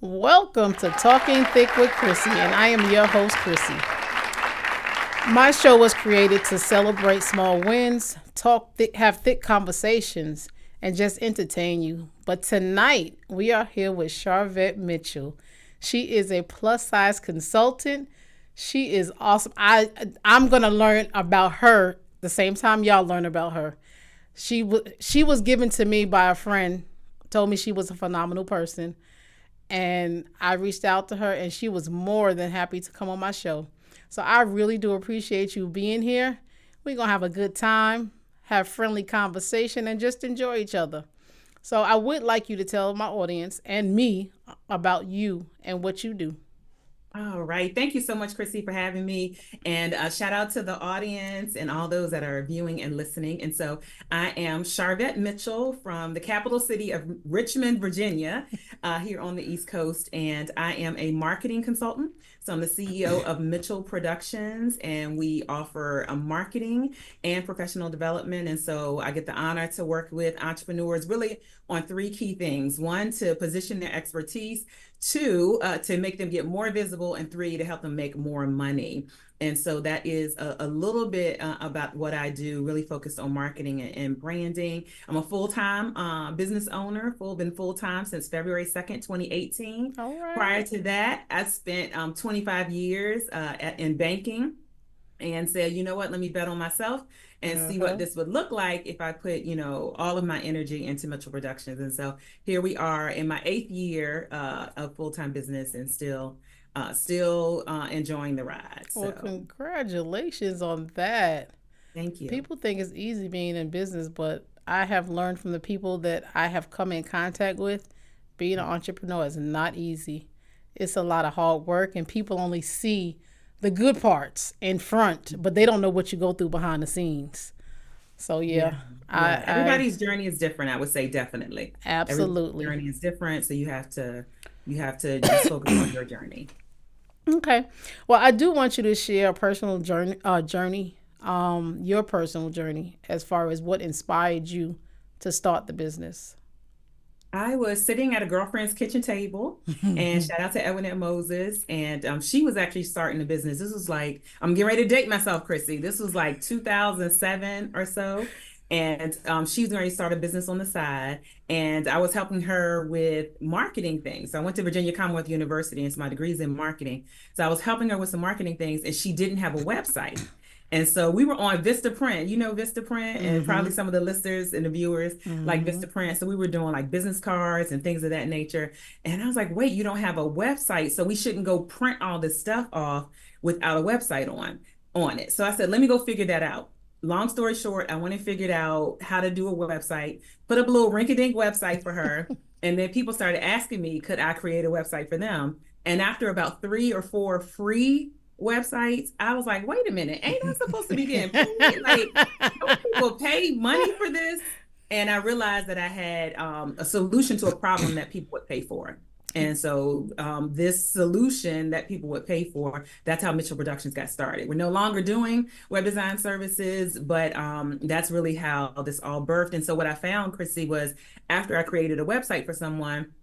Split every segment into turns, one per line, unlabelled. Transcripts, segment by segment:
Welcome to Talking Thick with Chrissy, and I am your host, Chrissy. My show was created to celebrate small wins, have thick conversations, and just entertain you. But tonight, we are here with Sharvetta Mitchell. She is a plus size consultant. She is awesome. I'm gonna learn about her the same time y'all learn about her. She was given to me by a friend. Told me she was a phenomenal person, and I reached out to her, and she was more than happy to come on my show. So I really do appreciate you being here. We're going to have a good time, have friendly conversation, and just enjoy each other. So I would like you to tell my audience and me about you and what you do.
All right. Thank you so much, Chrissy, for having me. And shout out to the audience and all those that are viewing and listening. And so I am Sharvetta Mitchell from the capital city of Richmond, Virginia, here on the East Coast. And I am a marketing consultant. So I'm the CEO of Mitchell Productions, and we offer a marketing and professional development. And so I get the honor to work with entrepreneurs really on three key things. One, to position their expertise. Two, to make them get more visible, and three, to help them make more money. And so that is a little bit about what I do, really focused on marketing and branding. I'm a full-time business owner, been full-time since February 2nd, 2018.
All right.
Prior to that, I spent 25 years in banking, and said, you know what, let me bet on myself and see what this would look like if I put, all of my energy into Mitchell Productions. And so here we are in my 8th year of full-time business, and still enjoying the ride. So.
Well, congratulations on that.
Thank you.
People think it's easy being in business, but I have learned from the people that I have come in contact with, being an entrepreneur is not easy. It's a lot of hard work, and people only see the good parts in front, but they don't know what you go through behind the scenes. So
everybody's journey is different. I would say definitely.
Absolutely.
Everybody's journey is different, so you have to just focus on your journey.
Okay. Well, I do want you to share a personal journey, your personal journey, as far as what inspired you to start the business.
I was sitting at a girlfriend's kitchen table, and shout out to Edwinette Moses. And she was actually starting a business. This was like, I'm getting ready to date myself, Chrissy. This was like 2007 or so. And she was going to start a business on the side. And I was helping her with marketing things. So I went to Virginia Commonwealth University, and so my degree's in marketing. So I was helping her with some marketing things, and she didn't have a website. And so we were on Vistaprint, Vistaprint, and probably some of the listeners and the viewers like Vistaprint. So we were doing like business cards and things of that nature. And I was like, wait, you don't have a website, so we shouldn't go print all this stuff off without a website on it. So I said, let me go figure that out. Long story short, I went and figured out how to do a website, put up a little rinky-dink website for her. And then people started asking me, could I create a website for them? And after about 3 or 4 free websites, I was like, wait a minute, ain't I supposed to be getting paid? Like, people pay money for this? And I realized that I had a solution to a problem that people would pay for. And so this solution that people would pay for, that's how Mitchell Productions got started. We're no longer doing web design services, but that's really how this all birthed. And so what I found, Chrissy, was after I created a website for someone,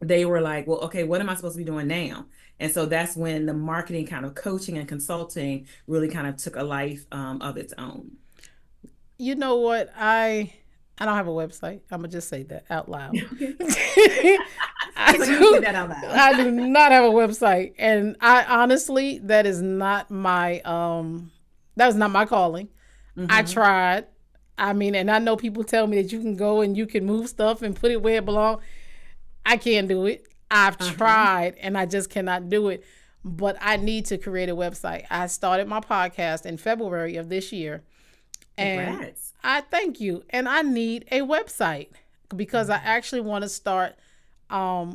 they were like, well, okay, what am I supposed to be doing now? And so that's when the marketing kind of coaching and consulting really kind of took a life of its own.
You know what? I don't have a website. I'm gonna just say that out loud. I do not have a website, and I honestly, that is not my calling. I tried. I mean, and I know people tell me that you can go and you can move stuff and put it where it belongs. I can't do it. I've tried, and I just cannot do it. But I need to create a website. I started my podcast in February of this year. And
Congrats.
I thank you. And I need a website because I actually want to start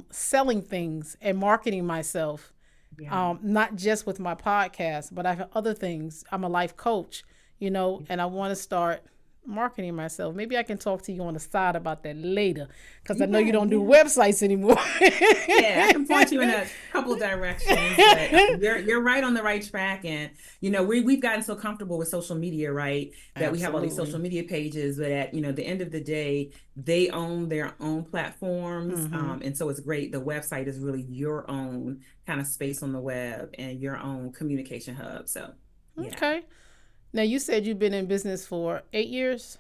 selling things and marketing myself. Yeah. Not just with my podcast, but I have other things. I'm a life coach, and I want to start marketing myself. Maybe I can talk to you on the side about that later because I know you
Yeah,
don't do
yeah.
websites anymore.
Yeah, I can point you in a couple directions, but you're right on the right track. And we've gotten so comfortable with social media, right? That we have all these social
Absolutely.
media pages, but at the end of the day, they own their own platforms.
Mm-hmm.
And so it's great. The website is really your own kind of space on the web and your own communication hub. So yeah.
Okay. Now you said you've been in business for 8 years.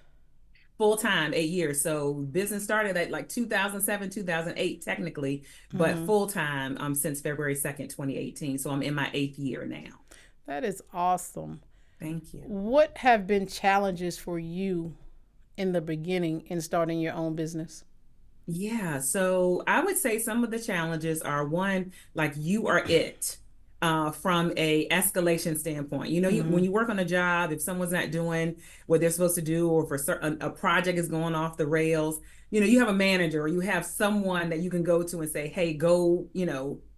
Full time 8 years. So business started at like 2007, 2008, technically, but
Mm-hmm.
full time since February 2nd, 2018. So I'm in my eighth year now.
That is awesome.
Thank you.
What have been challenges for you in the beginning in starting your own business?
Yeah, so I would say some of the challenges are one, like you are it. From a escalation standpoint,
Mm-hmm.
when you work on a job, if someone's not doing what they're supposed to do, or if a project is going off the rails, you have a manager or you have someone that you can go to and say, "Hey, go,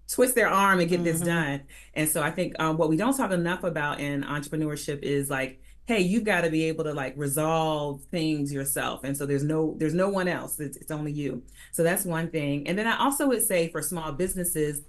twist their arm and get this
Mm-hmm.
done." And so I think what we don't talk enough about in entrepreneurship is like, hey, you've got to be able to like resolve things yourself. And so there's no one else. It's only you. So that's one thing. And then I also would say for small businesses,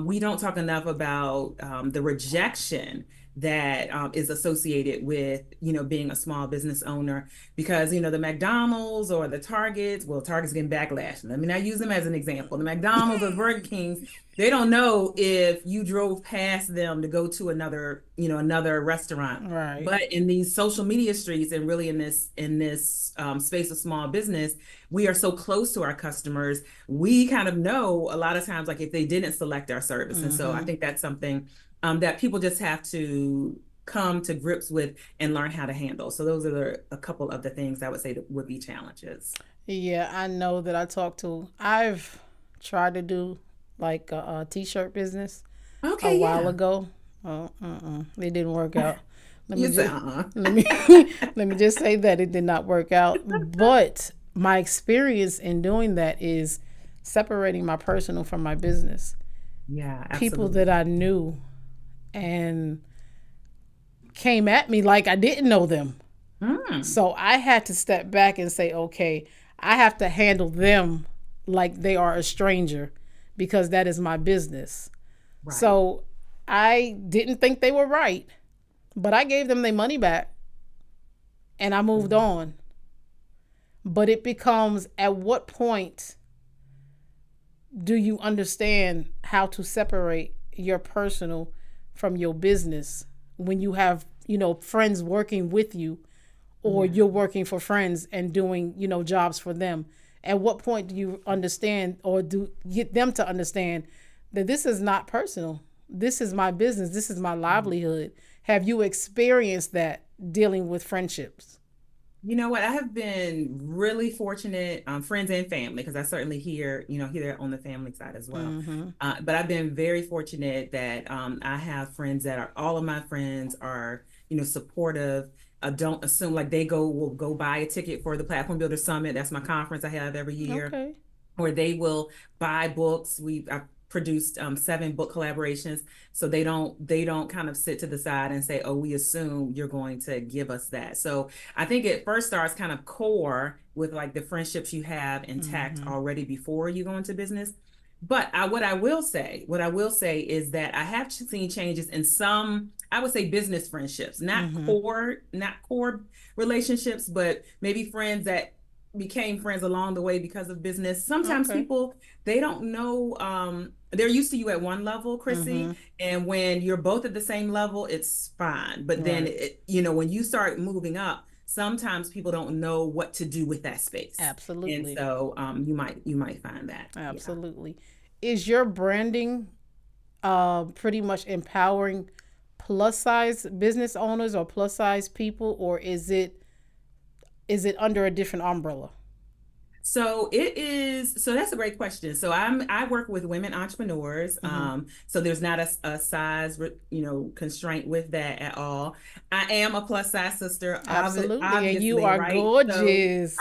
we don't talk enough about the rejection that is associated with being a small business owner, because the McDonald's or the Targets, well, Target's getting backlash. Let me not use them as an example. The McDonald's or Burger King's, they don't know if you drove past them to go to another restaurant.
Right.
But in these social media streets, and really in this space of small business, we are so close to our customers. We kind of know a lot of times, like if they didn't select our service. And so I
Mm-hmm.
think that's something that people just have to come to grips with and learn how to handle. So those are a couple of the things I would say that would be challenges.
Yeah, I know that I've tried to do like a t-shirt business a
Okay,
while
yeah.
ago. Oh, it didn't work out. Let me
You said,
just
uh-uh.
let me let me just say that it did not work out. But my experience in doing that is separating my personal from my business.
Yeah,
People that
absolutely.
I knew and came at me like I didn't know them.
Mm,
So I had to step back and say, okay, I have to handle them like they are a stranger because that is my business.
right.
So I didn't think they were right, but I gave them their money back and I moved
Mhm.
on. But it becomes, at what point do you understand how to separate your personal from your business when you have, friends working with you, or
Yeah.
you're working for friends and doing, jobs for them? At what point do you understand, or do get them to understand that this is not personal? This is my business. This is my livelihood. Have you experienced that dealing with friendships?
You know what? I have been really fortunate, friends and family, because I certainly hear that on the family side as well.
Mm-hmm.
But I've been very fortunate that I have friends that are all of my friends are, supportive. Don't assume like they will go buy a ticket for the Platform Builder Summit. That's my conference I have every year,
Okay.
or they will buy books. I've produced 7 book collaborations, so they don't kind of sit to the side and say, "Oh, we assume you're going to give us that." So I think it first starts kind of core with like the friendships you have intact
Mm-hmm.
already before you go into business. But what I will say is that I have seen changes in some, I would say, business friendships,
Mm-hmm.
not core relationships, but maybe friends that became friends along the way because of business. Sometimes
Okay.
people, they don't know, they're used to you at one level,
Mm-hmm.
Chrissy, and when you're both at the same level, it's fine. But then
Right.
when you start moving up, sometimes people don't know what to do with that space. And
Absolutely.
so you might find that. Yeah.
Absolutely. Is your branding pretty much empowering plus size business owners or plus size people, or is it under a different umbrella?
So that's a great question. So I work with women entrepreneurs.
Mm-hmm.
So there's not a size, constraint with that at all. I am a plus size sister,
Absolutely. And you
obviously,
are
right? So
gorgeous.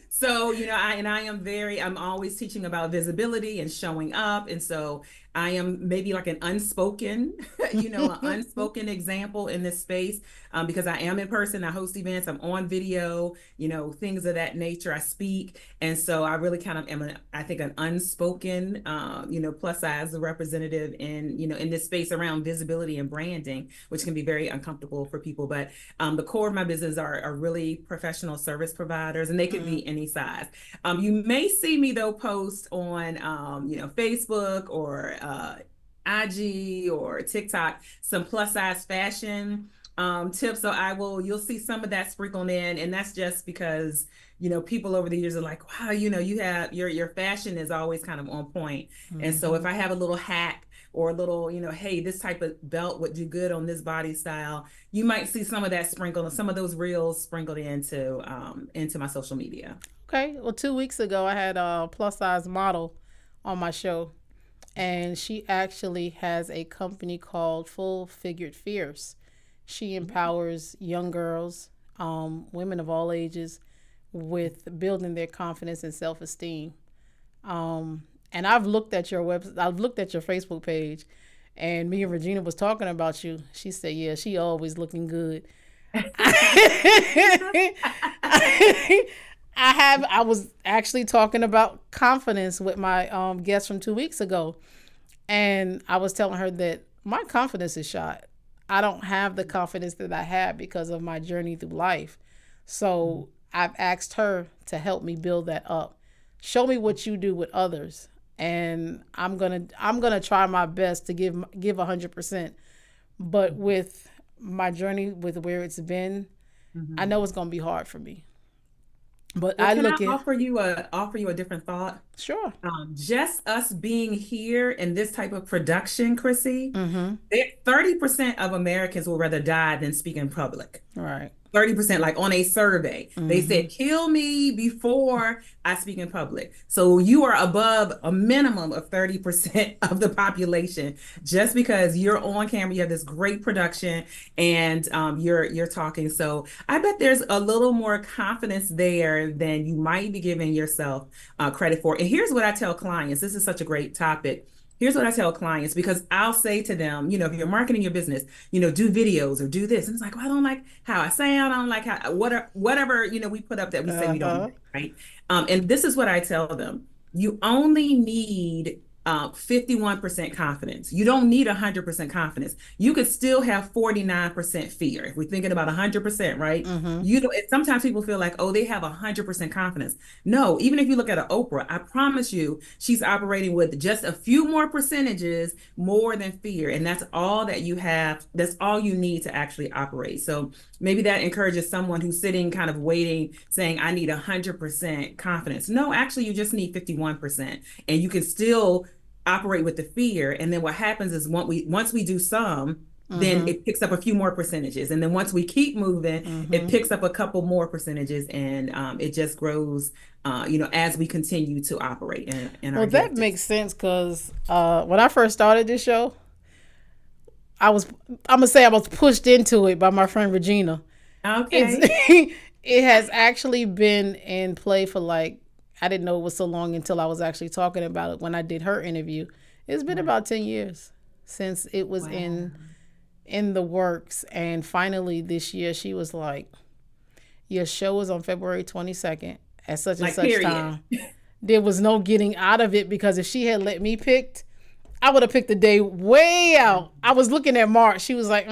so I am always teaching about visibility and showing up. And so I am maybe like an unspoken, an unspoken example in this space, because I am in person. I host events. I'm on video, things of that nature. I speak, and so I really kind of am, I think, an unspoken, plus size representative in this space around visibility and branding, which can be very uncomfortable for people. But the core of my business are really professional service providers, and they can be any size. You may see me though post on Facebook or IG or TikTok some plus size fashion tips. So you'll see some of that sprinkled in, and that's just because people over the years are like, wow, you have your fashion is always kind of on point. And so if I have a little hack or a little, hey, this type of belt would do good on this body style, you might see some of that sprinkled, some of those reels sprinkled into my social media.
Okay. Well, 2 weeks ago, I had a plus size model on my show, and she actually has a company called Full Figured Fierce. She empowers young girls, women of all ages, with building their confidence and self esteem. And I've looked at your I've looked at your Facebook page, and me and Regina was talking about you. She said, "Yeah, she always looking good." I was actually talking about confidence with my guest from 2 weeks ago, and I was telling her that my confidence is shot. I don't have the confidence that I had because of my journey through life. So I've asked her to help me build that up. Show me what you do with others, and I'm gonna try my best to give 100%. But with my journey, with where it's been, I know it's gonna be hard for me. But
Well,
I
can I
look at
offer you a different thought?
sure.
Just us being here in this type of production, Chrissy,
Mm-hmm.
30% of Americans will rather die than speak in public.
Right.
30%, like on a survey, they
Mm-hmm.
said, kill me before I speak in public. So you are above a minimum of 30% of the population just because you're on camera, you have this great production, and you're talking. So I bet there's a little more confidence there than you might be giving yourself credit for. And here's what I tell clients. This is such a great topic. Here's what I tell clients, because I'll say to them, if you're marketing your business, do videos or do this. And it's like, well, I don't like how I sound. I don't like how, whatever, we put up that we say we don't
Uh-huh.
like, right? And this is what I tell them. You only need 51% confidence. You don't need 100% confidence. You could still have 49% fear. If we're thinking about 100%, right?
Mm-hmm.
Sometimes people feel like, oh, they have 100% confidence. No, even if you look at an Oprah, I promise you, she's operating with just a few more percentages more than fear. And that's all that you have. That's all you need to actually operate. So maybe that encourages someone who's sitting kind of waiting, saying, I need 100% confidence. No, actually, you just need 51%. And you can still operate with the fear. And then what happens is once we do some, then
Mm-hmm.
it picks up a few more percentages. And then once we keep moving, it
Mm-hmm.
picks up a couple more percentages, and it just grows, as we continue to operate in our
Well, that
gift.
makes sense because when I first started this show, I'm gonna say I was pushed into it by my friend Regina. It's
Okay.
it has actually been in play for like, I didn't know it was so long until I was actually talking about it when I did her interview. It's been
Wow.
about 10 years since it was
Wow.
in the works, and finally this year she was like, your show is on February 22nd at such and
Like,
such
period.
time. There was no getting out of it because if she had let me pick, I would have picked the day way out. I was looking at March. She was like,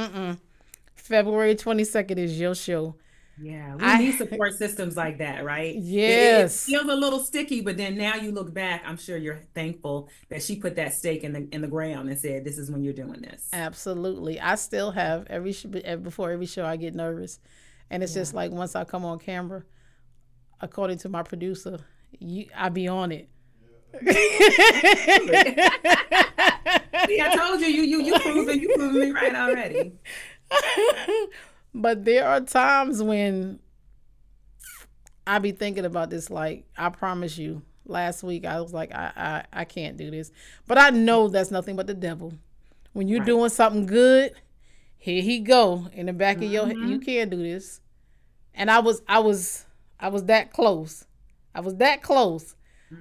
February 22nd is your show.
Yeah, we
I
need support systems like that, right? It
Yes,
feels a little sticky, but then now you look back, I'm sure you're thankful that she put that stake in the ground and said, "This is when you're doing this."
absolutely. I still have before every show I get nervous, and it's just
Yeah.
like once I come on camera, according to my producer, I be on it.
Absolutely. See, I told you, you proven me right already.
But there are times when I be thinking about this. Like, I promise you, last week I was like, I can't do this. But I know that's nothing but the devil. When you're
Right.
doing something good, here he go in the back of your head. You
Hmm.
can't do this. And I was that close. I was that close.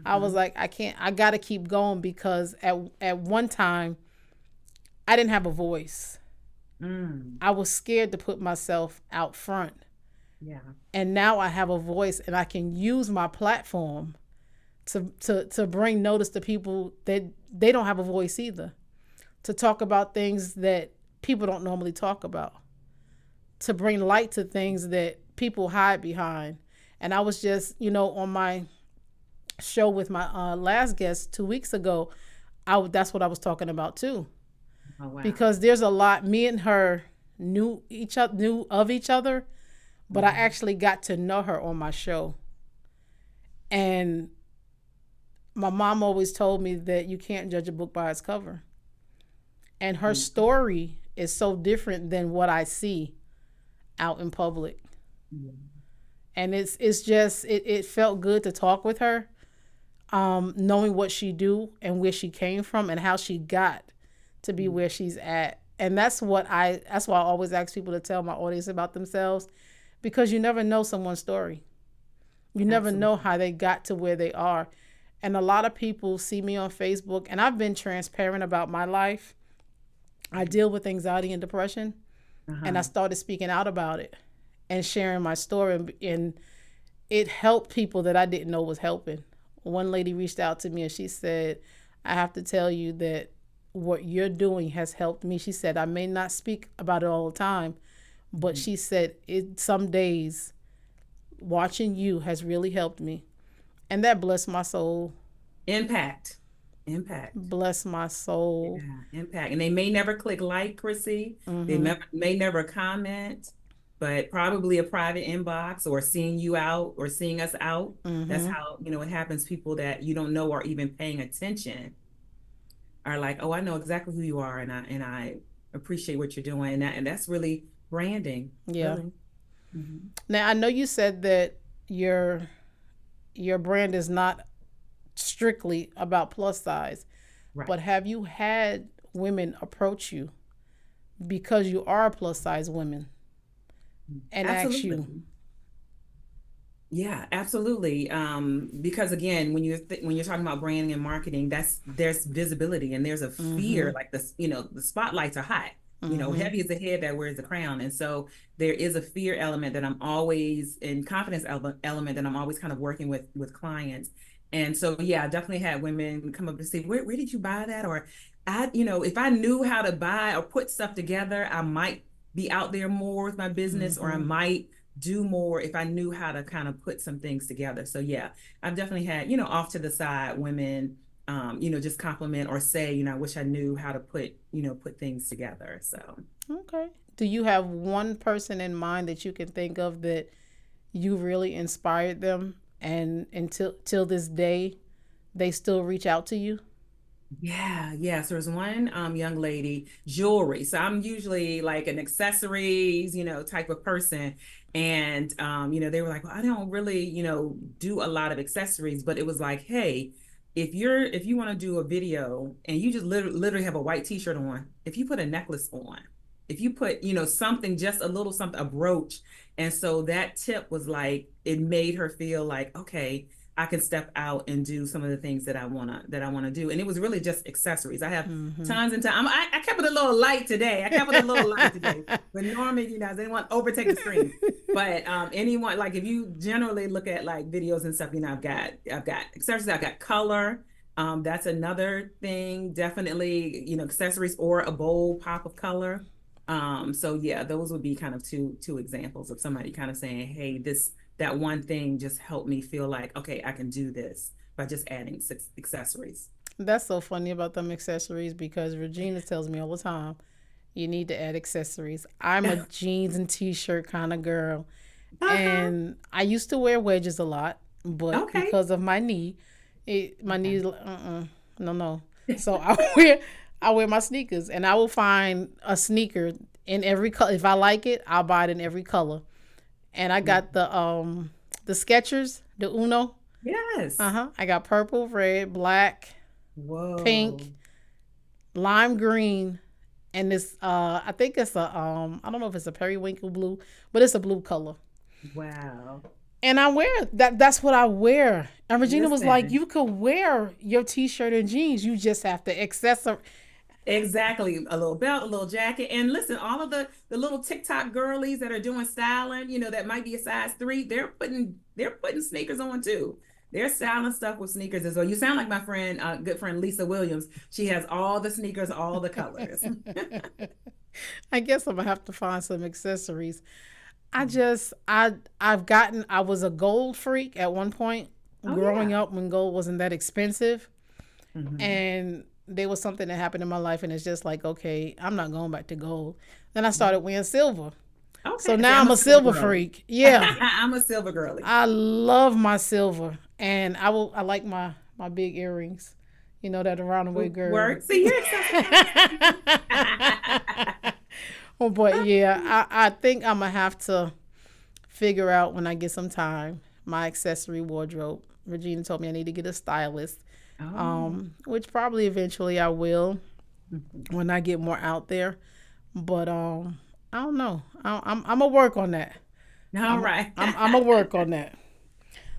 I was
Mm-hmm.
like, I got to keep going because at one time I didn't have a voice.
Mm.
I was scared to put myself out front.
Yeah.
And now I have a voice and I can use my platform to bring notice to people that they don't have a voice either. To talk about things that people don't normally talk about. To bring light to things that people hide behind. And I was just, on my show with my last guest 2 weeks ago, that's what I was talking about too.
Oh, wow.
Because there's a lot, me and her knew of each other, but I
Mm-hmm.
actually got to know her on my show. And my mom always told me that you can't judge a book by its cover. And her
Mm-hmm.
story is so different than what I see out in public.
Yeah.
And it's just it felt good to talk with her, knowing what she do and where she came from and how she got to be where she's at. And that's why I always ask people to tell my audience about themselves, because you never know someone's story. You never know
Absolutely.
how they got to where they are. And a lot of people see me on Facebook, and I've been transparent about my life. I deal with anxiety and depression, and I
Uh-huh.
started speaking out about it and sharing my story, and it helped people that I didn't know was helping. One lady reached out to me and she said, I have to tell you that what you're doing has helped me. She said, I may not speak about it all the time, but
Mhm.
she said, some days watching you has really helped me. And that blessed my soul.
Impact. Impact.
Bless my soul.
Yeah, impact. And they may never click like, Chrissy. They
Mm-hmm.
may never comment, but probably a private inbox or seeing you out or seeing us out. That's
Mm-hmm.
how, it happens. People that you don't know are even paying attention are like, oh, I know exactly who you are, and I appreciate what you're doing. And that's really branding,
Yeah.
really. Hmm.
Now I know you said that your your brand is not strictly about plus size,
Right.
but have you had women approach you because you are a plus size woman and ask
Absolutely.
you?
Yeah, absolutely. Because again, when you're talking about branding and marketing, there's visibility and there's a
Mm-hmm.
fear, like the spotlights are hot.
Mm-hmm.
Heavy is the head that wears the crown, and so there is a fear element that I'm always in confidence element that I'm always kind of working with clients. And so yeah, I definitely had women come up and say, where did you buy that? Or if I knew how to buy or put stuff together, I might be out there more with my business, or I
Mm-hmm.
might do more if I knew how to kind of put some things together. So yeah, I've definitely had, off to the side women, just compliment or say, I wish I knew how to put things together. So
Okay. Do you have one person in mind that you can think of that you really inspired them, and until till this day they still reach out to you?
yeah, yeah. So there's one young lady, jewelry. So I'm usually like an accessories, type of person. And they were like, well, I don't really, do a lot of accessories, but it was like, hey, if you want to do a video and you just literally have a white t-shirt on, if you put a necklace on, if you put, something, just a little something, a brooch. And so that tip was like, it made her feel like, okay, I can step out and do some of the things that I wanna do. And it was really just accessories. I have
Mm-hmm.
tons and tons. I kept it a little light today. I kept it a little light today. But normally, I didn't want to overtake the screen. But anyone, like, if you generally look at like videos and stuff, I've got accessories. I've got color. That's another thing. Definitely, accessories or a bold pop of color. So yeah, those would be kind of two examples of somebody kind of saying, hey, that one thing just helped me feel like, okay, I can do this by just adding six accessories.
That's so funny about them accessories, because Regina tells me all the time, you need to add accessories. I'm a jeans and t-shirt kind of girl,
Uh-huh.
and I used to wear wedges a lot, but
Okay.
because of my knee, my
Okay.
knee, no, no. So I wear my sneakers, and I will find a sneaker in every color. If I like it, I'll buy it in every color. And I
Yeah.
got the Skechers, the Uno.
Yes.
I got purple, red, black,
Whoa.
pink, lime green, and this I think it's a I don't know if it's a periwinkle blue, but it's a blue color.
Wow.
And I wear that. That's what I wear. And Regina was like,
Listen,
"You could wear your t-shirt and jeans. You just have to accessorize."
exactly. A little belt, a little jacket. And listen, all of the little TikTok girlies that are doing styling, that might be a size 3, they're putting sneakers on too. They're styling stuff with sneakers as well. You sound like my friend, good friend Lisa Williams. She has all the sneakers, all the colors.
I guess I'm gonna have to find some accessories. I was a gold freak at one point
Oh
growing
yeah.
up when gold wasn't that expensive,
Hmm.
and there was something that happened in my life, and it's just like, okay, I'm not going back to gold. Then I started wearing silver, so
Okay. See,
now
I'm
I'm
a
a
silver
silver
girly.
freak. Yeah,
I'm a silver girly.
I love my silver, and I like my big earrings, that around the way girl.
Work. See, you're accessorizing.
Oh, but yeah, I think I'm gonna have to figure out when I get some time my accessory wardrobe. Regina told me I need to get a stylist,
Oh.
which probably eventually I will
Mhm.
when I get more out there. But I don't know. I'm gonna work on that.
All right.
I'm gonna work on that.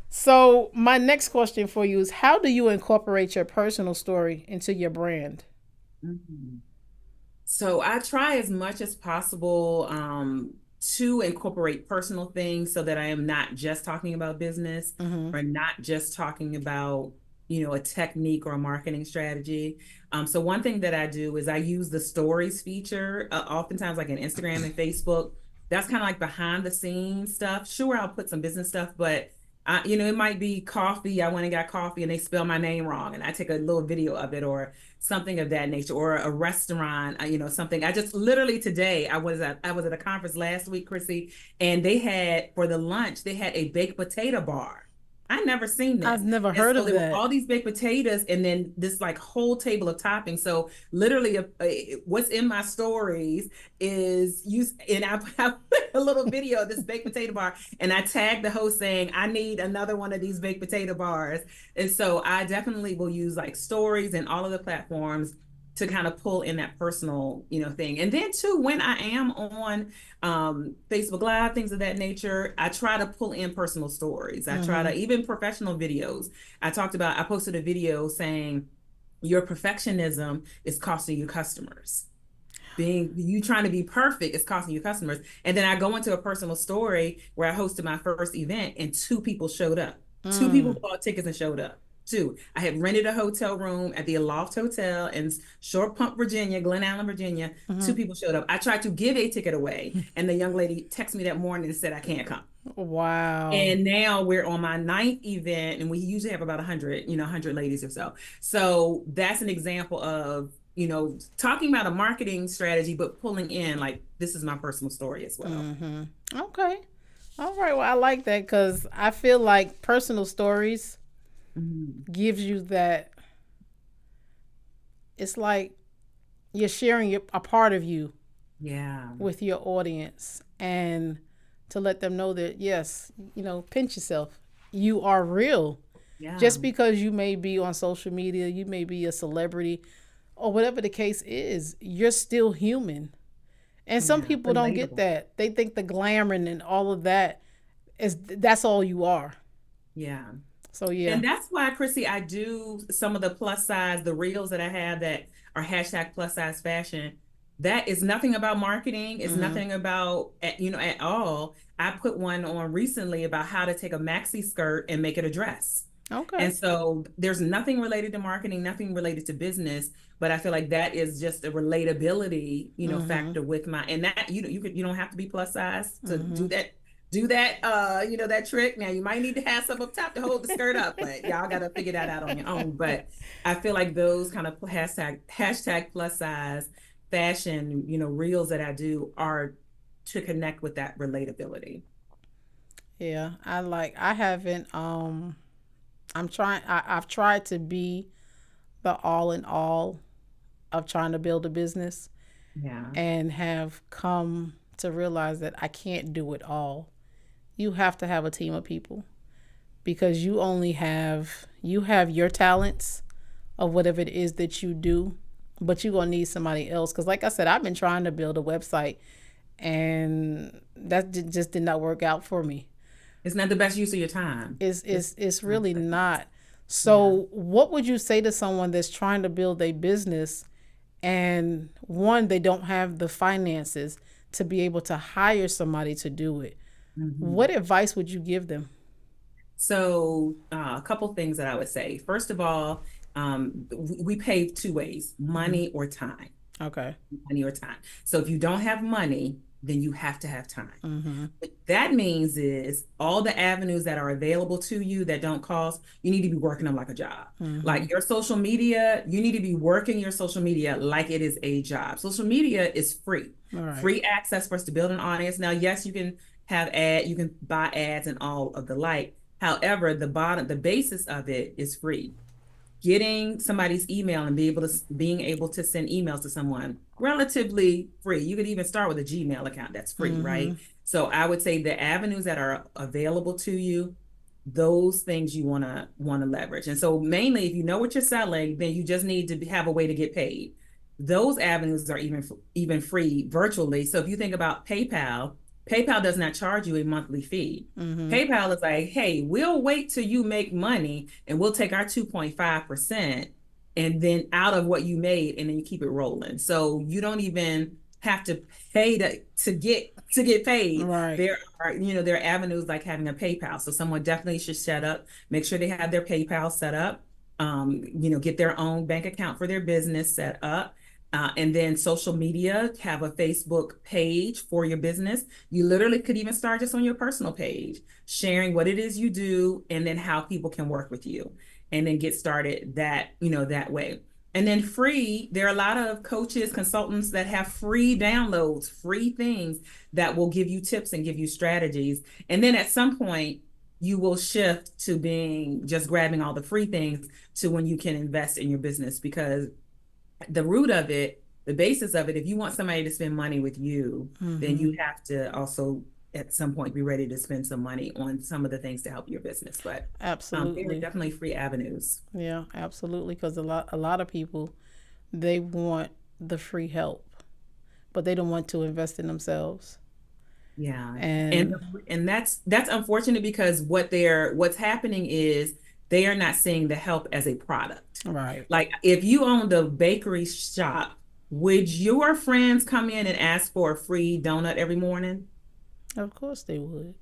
So my next question for you is: how do you incorporate your personal story into your brand?
Mhm. So I try as much as possible to incorporate personal things so that I am not just talking about business
Mm-hmm.
or not just talking about, a technique or a marketing strategy. So one thing that I do is I use the stories feature, oftentimes like in Instagram and Facebook. That's kind of like behind the scenes stuff. Sure, I'll put some business stuff, but it might be coffee. I went and got coffee and they spell my name wrong, and I take a little video of it, or something of that nature, or a restaurant, something. I just literally today I was at a conference last week, Chrissy, and they had for the lunch they had a baked potato bar. I never seen
I've
this.
never
And
heard
so
of
there were
that.
all these baked potatoes and then this like whole table of toppings. So literally what's in my stories is you and I put a little video of this baked potato bar and I tagged the host saying, I need another one of these baked potato bars. And so I definitely will use like stories and all of the platforms to kind of pull in that personal, thing. And then too, when I am on Facebook Live, things of that nature, I try to pull in personal stories. I try
Mm-hmm.
to, even professional videos. I posted a video saying, your perfectionism is costing you customers. Being you trying to be perfect is costing you customers. And then I go into a personal story where I hosted my first event and 2 people showed up. 2 people
Mm.
bought tickets and showed up. Two. I had rented a hotel room at the Aloft Hotel in Short Pump, Virginia, Glen Allen, Virginia.
Mm-hmm.
2 people showed up. I tried to give a ticket away, and the young lady texted me that morning and said I can't come.
Wow.
And now we're on my 9th event, and we usually have about 100, 100 ladies or so. So that's an example of, talking about a marketing strategy, but pulling in like this is my personal story as well.
Mm-hmm. Okay. All right. Well, I like that because I feel like personal stories
Mhm.
gives you that. It's like you're sharing a part of you
Yeah.
with your audience, and to let them know that yes, pinch yourself. You are real.
Yeah.
Just because you may be on social media, you may be a celebrity, or whatever the case is, you're still human. And some
Yeah.
people don't get
Relatable.
that. They think the glamour and all of that is that's all you are.
Yeah.
So yeah.
And that's why, Chrissy, I do some of the plus size, the reels that I have that are hashtag plus size fashion. That is nothing about marketing. It's
Mm-hmm.
nothing about, at all. I put one on recently about how to take a maxi skirt and make it a dress.
Okay.
And so there's nothing related to marketing, nothing related to business, but I feel like that is just a relatability,
Mm-hmm.
factor with my, and that you don't have to be plus size to
Mm-hmm.
do that that trick. Now you might need to have some up top to hold the skirt up, but y'all got to figure that out on your own. But I feel like those kind of hashtag plus size fashion, reels that I do are to connect with that relatability.
Yeah. I haven't I've tried to be the all in all of trying to build a business,
Yeah.
and have come to realize that I can't do it all. You have to have a team of people because you have your talents of whatever it is that you do, but you're going to need somebody else cuz like I said, I've been trying to build a website and that just did not work out for me.
It's not the best use of your time.
It's
Not
really
the best use.
not.
Yeah.
So, what would you say to someone that's trying to build a business and one, they don't have the finances to be able to hire somebody to do it? What
Mhm.
advice would you give them?
So, a couple things that I would say. First of all, we pay two ways:
Hmm.
money or time.
Okay.
Money or time. So, if you don't have money, then you have to have time.
Hmm.
What that means is all the avenues that are available to you that don't cost, you need to be working them like a job.
Hmm.
Like your social media, you need to be working your social media like it is a job. Social media is free,
All right.
free access for us to build an audience. Now, yes, you can you can buy ads and all of the like. However, the basis of it is free. Getting somebody's email and being able to send emails to someone relatively free. You could even start with a Gmail account that's free,
Hmm.
right? So I would say the avenues that are available to you, those things you want to leverage. And so mainly if you know what you're selling, then you just need to have a way to get paid. Those avenues are even free virtually. So if you think about PayPal, PayPal does not charge you a monthly fee.
Hmm.
PayPal is like, hey, we'll wait till you make money and we'll take our 2.5% and then out of what you made and then you keep it rolling. So you don't even have to pay to get paid.
Right.
There are avenues like having a PayPal. So someone definitely should set up, make sure they have their PayPal set up, get their own bank account for their business set up. And then social media, have a Facebook page for your business. You literally could even start just on your personal page, sharing what it is you do and then how people can work with you and then get started that way. And then free, there are a lot of coaches, consultants that have free downloads, free things that will give you tips and give you strategies. And then at some point, you will shift to being just grabbing all the free things to when you can invest in your business because the root of it, the basis of it, if you want somebody to spend money with you, then
Hmm.
you have to also at some point be ready to spend some money on some of the things to help your business. But there are
Absolutely.
definitely free avenues.
Yeah, absolutely. Because a lot of people, they want the free help, but they don't want to invest in themselves.
Yeah. And
And
and that's unfortunate because what's happening is they are not seeing the help as a product.
right.
Like if you owned a bakery shop, would your friends come in and ask for a free donut every morning?
Of course they would.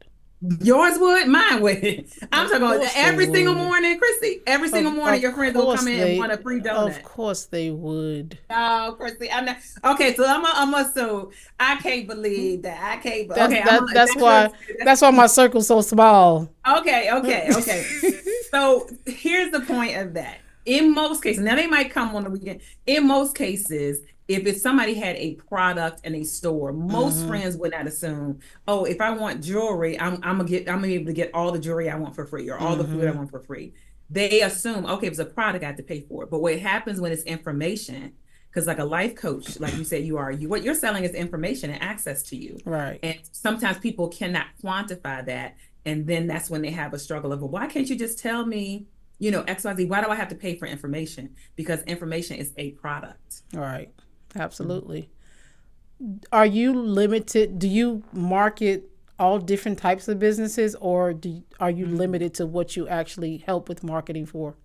Yours would, mine would. I'm
Of
talking about
course they
every single
would.
morning, Chrissy. Every single morning,
Of
your friends will come
course
in and
they
want a free
of
donut.
course they would.
Oh, Chrissy, I'm not okay. So I'm so I can't believe that. I can't.
That's
Okay,
that that's
that's your
why that's why my circle's so small.
okay. So here's the point of that. In most cases, now they might come on the weekend. In most cases, if it's somebody had a product in a store, most
Hmm.
friends would not assume, oh, if I want jewelry, I'm gonna be able to get all the jewelry I want for free or all the food I
Hmm.
want for free. They assume, okay, if it's a product, I have to pay for it. But what happens when it's information, because like a life coach, like you said, what you're selling is information and access to you.
Right.
And sometimes people cannot quantify that and then that's when they have a struggle of, well, why can't you just tell me, XYZ? Why do I have to pay for information? Because information is a product.
Right. Absolutely. Are you limited? Do you market all different types of businesses, or are you
Mm-hmm.
limited to what you actually help with marketing for?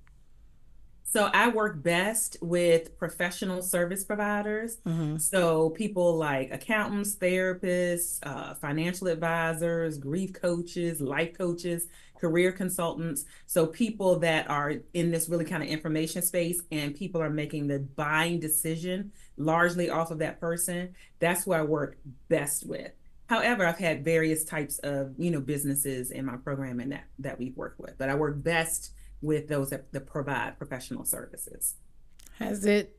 So I work best with professional service providers.
Hmm.
So people like accountants, therapists, financial advisors, grief coaches, life coaches, career consultants. So people that are in this really kind of information space and people are making the buying decision largely off of that person. That's who I work best with. However, I've had various types of, businesses in my program and that we've worked with, but I work best with those that provide professional services.
Has it?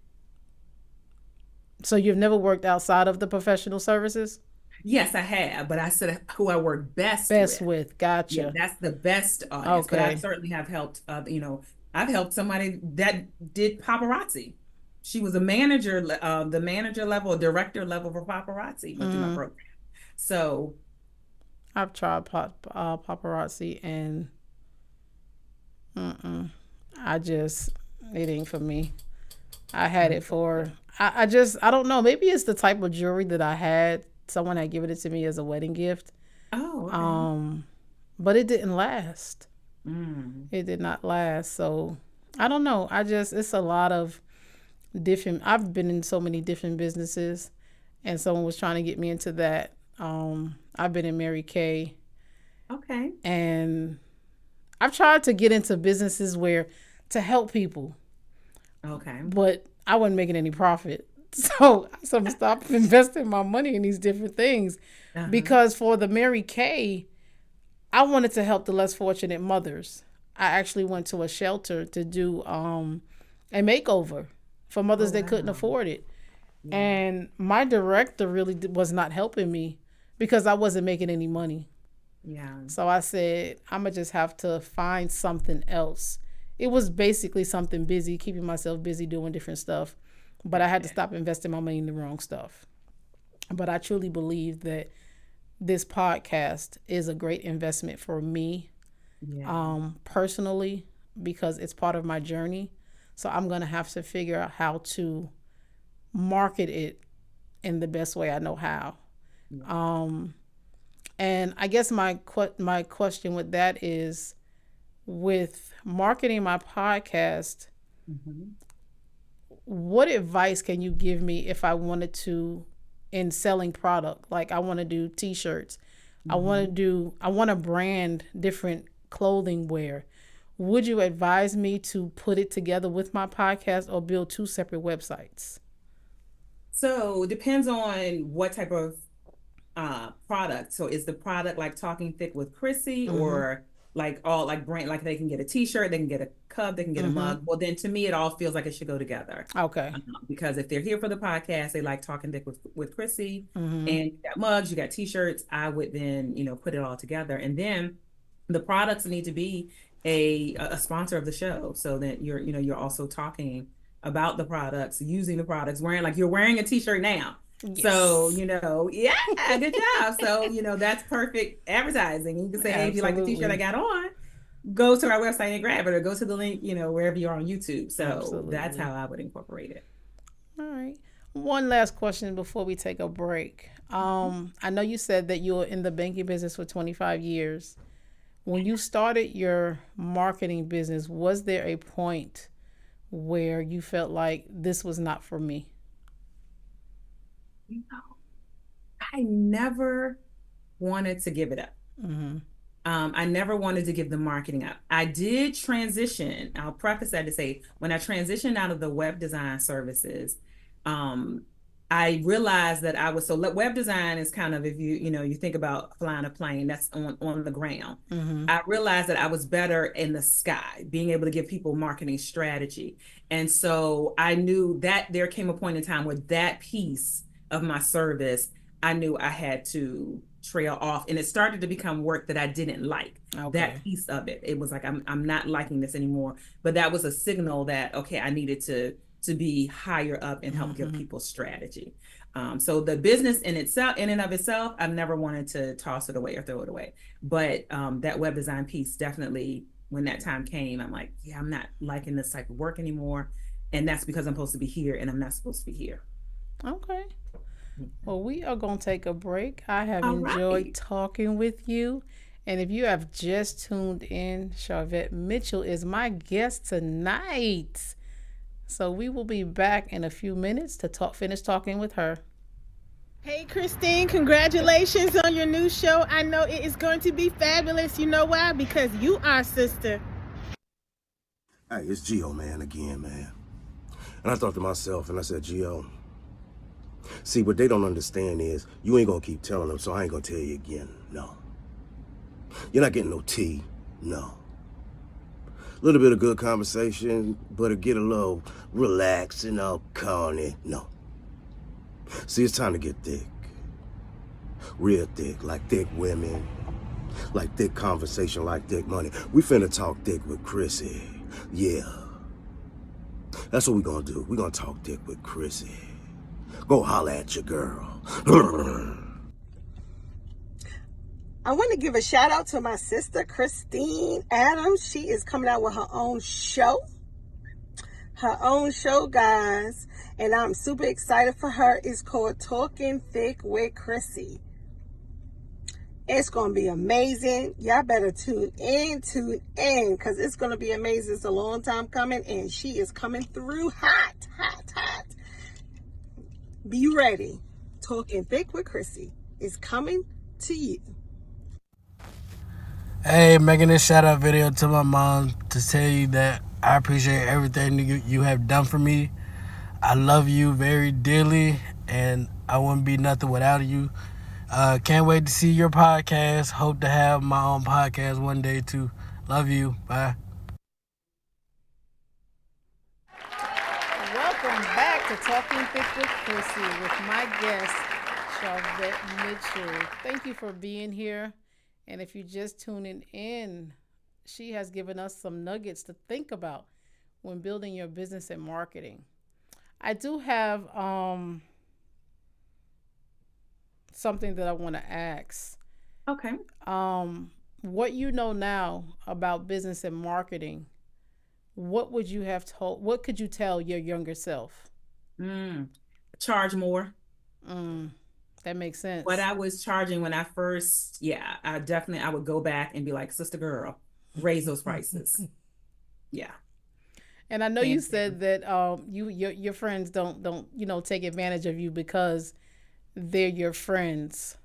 So you've never worked outside of the professional services?
Yes, I have, but I said who I work best
Best
with.
with.
Yeah,
Gotcha.
that's the best audience. But I
Okay.
certainly have helped. I've helped somebody that did paparazzi. She was a manager, the manager level, director level for paparazzi went through my
Hmm.
program. So
I've tried paparazzi, and mm-mm, I just it ain't for me. I had it for I don't know. Maybe it's the type of jewelry that I had. Someone had given it to me as a wedding gift.
oh, okay.
Um, but it didn't last.
Mm.
It did not last. So I don't know. It's a lot of different, I've been in so many different businesses, and someone was trying to get me into that. I've been in Mary Kay,
Okay.
and I've tried to get into businesses where to help people,
Okay.
but I wasn't making any profit. So I'm stop investing my money in these different things,
Uh-huh.
because for the Mary Kay, I wanted to help the less fortunate mothers. I actually went to a shelter to do a makeover for
Oh,
mothers that couldn't
wow.
afford it.
Yeah.
And my director really was not helping me because I wasn't making any money.
Yeah.
So I said, I'm going to just have to find something else. It was basically something busy, keeping myself busy doing different stuff. But I
Got
had to
it.
stop investing my money in the wrong stuff. But I truly believe that this podcast is a great investment for me,
Yeah.
personally, because it's part of my journey. So I'm going to have to figure out how to market it in the best way I know how.
Yeah.
And I guess my question with that is, with marketing my podcast,
Mm-hmm.
what advice can you give me if I wanted to, in selling product? Like I want to do t-shirts.
Mm-hmm.
I want to brand different clothing wear. Would you advise me to put it together with my podcast or build two separate websites?
So it depends on what type of product. So is the product like Talking Thick with Chrissy,
Mm-hmm.
or like all like brand, like they can get a t-shirt, they can get a cup, they can get a
Mm-hmm.
mug? Well, then to me it all feels like it should go together.
Okay.
Because if they're here for the podcast, they like Talking Thick with Chrissy,
Mm-hmm.
and you got mugs, you got t-shirts, I would then, put it all together. And then the products need to be a sponsor of the show, so that you're also talking about the products, using the products, wearing, like you're wearing a t-shirt now. So,
Yes.
yeah, good job. So, that's perfect advertising. You can say, hey, if you like the t-shirt I
Absolutely.
got on, go to our website and grab it, or go to the link, wherever you are on YouTube. So that's
Absolutely.
how I would incorporate it.
All right. One last question before we take a break. I know you said that you were in the banking business for 25 years. When you started your marketing business, was there a point where you felt like this was not for me?
You know, I never wanted to give it up.
Mm-hmm.
I never wanted to give the marketing up. I did transition. I'll preface that to say, when I transitioned out of the web design services, um, I realized that I was, so web design is kind of, if you think about flying a plane, that's on the ground.
Mm-hmm.
I realized that I was better in the sky, being able to give people marketing strategy. And so I knew that there came a point in time where that piece of my service, I knew I had to trail off, and it started to become work that I didn't like. That
Okay.
piece of it, it was like, I'm not liking this anymore. But that was a signal that, okay, I needed to be higher up and help give
Mm-hmm.
people strategy. So the business in itself, in and of itself, I've never wanted to toss it away or throw it away. But that web design piece, definitely, when that time came, I'm like, yeah, I'm not liking this type of work anymore. And that's because I'm supposed to be here and I'm not supposed to be here.
Okay. Well, we are going to take a break. I have
All
enjoyed
right.
talking with you. And if you have just tuned in, Sharvetta Mitchell is my guest tonight. So we will be back in a few minutes to finish talking with her.
Hey, Christine, congratulations on your new show. I know it is going to be fabulous. You know why? Because you are sister.
Hey, it's Gio, man, again, man. And I thought to myself, and I said, Gio, see, what they don't understand is you ain't gonna keep telling them, so I ain't gonna tell you again. No. You're not getting no tea. No. A little bit of good conversation, but it get a little relaxed and all corny. No. See, it's time to get thick. Real thick, like thick women, like thick conversation, like thick money. We finna talk thick with Chrissy. Yeah. That's what we gonna do. We gonna talk thick with Chrissy. Go holler at your girl.
I want to give a shout out to my sister, Christine Adams. She is coming out with her own show. Her own show, guys. And I'm super excited for her. It's called Talking Thick with Chrissy. It's going to be amazing. Y'all better tune in, because it's going to be amazing. It's a long time coming, and she is coming through hot, hot, hot. Be ready. Talking Thick with Chrissy is coming to you.
Hey, making this shout out video to my mom to tell you that I appreciate everything you have done for me. I love you very dearly, and I wouldn't be nothing without you. Can't wait to see your podcast. Hope to have my own podcast one day too. Love you. Bye.
Welcome back to Talking Thick with Chrissy with my guest, Sharvetta Mitchell. Thank you for being here. And if you're just tuning in, she has given us some nuggets to think about when building your business and marketing. I do have something that I want to ask.
Okay.
What you know now about business and marketing, what would you have told? What could you tell your younger self?
Charge more.
That makes sense.
What I was charging when I first, I would go back and be like, sister girl, raise those prices. Yeah.
And I know you said that your friends don't take advantage of you because they're your friends.